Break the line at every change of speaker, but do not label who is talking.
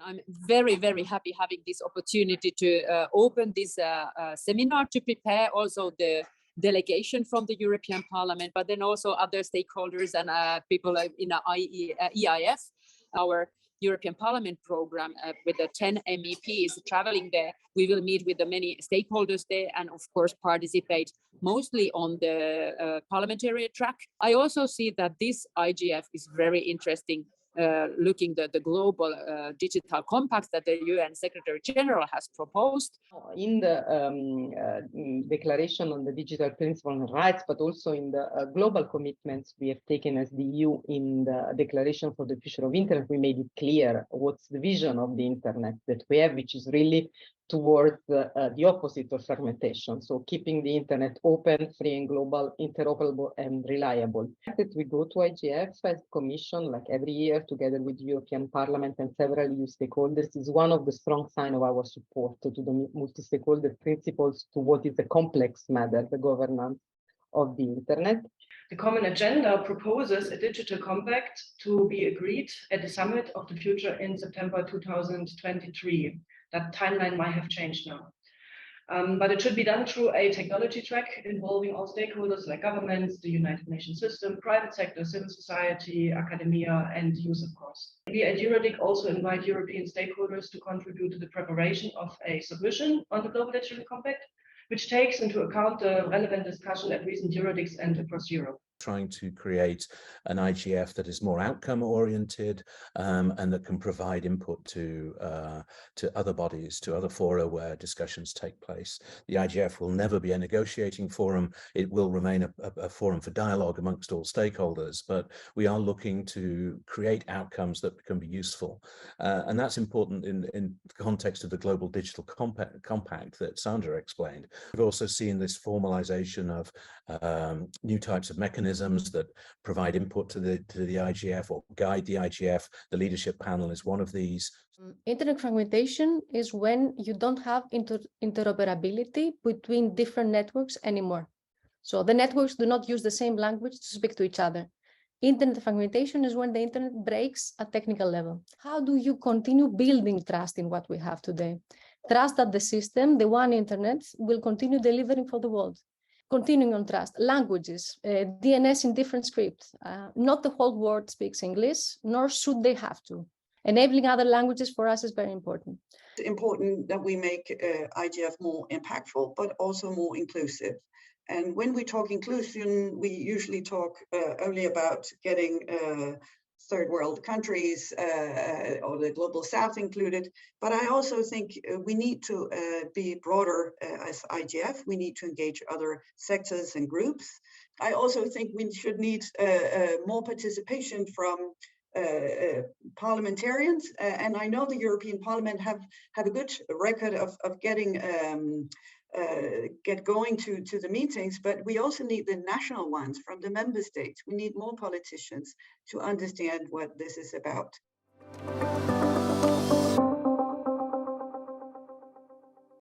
I'm very, very happy having this opportunity to open this seminar to prepare also the delegation from the European Parliament, but then also other stakeholders and people in the EIF, our European Parliament program with the 10 MEPs traveling there. We will meet with the many stakeholders there and of course participate mostly on the parliamentary track. I also see that this IGF is very interesting, looking at the global digital compact that the UN Secretary General has proposed.
In the Declaration on the Digital Principles and Rights, but also in the global commitments we have taken as the EU in the Declaration for the Future of Internet, we made it clear what's the vision of the Internet that we have, which is really towards the opposite of fragmentation. So keeping the Internet open, free and global, interoperable and reliable. That we go to IGF as Commission, like every year, together with the European Parliament and several EU stakeholders, is one of the strong signs of our support to the multi-stakeholder principles to what is a complex matter, the governance of the Internet.
The common agenda proposes a digital compact to be agreed at the Summit of the Future in September 2023. That timeline might have changed now. But it should be done through a technology track involving all stakeholders like governments, the United Nations system, private sector, civil society, academia, and youth, of course. We at Eurodic also invite European stakeholders to contribute to the preparation of a submission on the Global Digital Compact, which takes into account the relevant discussion at recent Eurodics and across Europe.
Trying to create an IGF that is more outcome oriented and that can provide input to other bodies, to other fora where discussions take place. The IGF will never be a negotiating forum. It will remain a forum for dialogue amongst all stakeholders, but we are looking to create outcomes that can be useful. And that's important in the context of the Global Digital Compact that Sandra explained. We've also seen this formalization of new types of mechanisms that provide input to the IGF or guide the IGF. The leadership panel is one of these.
Internet fragmentation is when you don't have interoperability between different networks anymore. So the networks do not use the same language to speak to each other. Internet fragmentation is when the internet breaks at technical level. How do you continue building trust in what we have today? Trust that the system, the one internet, will continue delivering for the world. Continuing on trust, languages, DNS in different scripts. Not the whole world speaks English, nor should they have to. Enabling other languages for us is very important.
It's important that we make IGF more impactful, but also more inclusive. And when we talk inclusion, we usually talk only about getting third world countries or the global south included. But I also think we need to be broader as IGF. We need to engage other sectors and groups. I also think we should need more participation from parliamentarians. And I know the European Parliament have a good record of getting get going to the meetings, but we also need the national ones from the member states. We need more politicians to understand what this is about.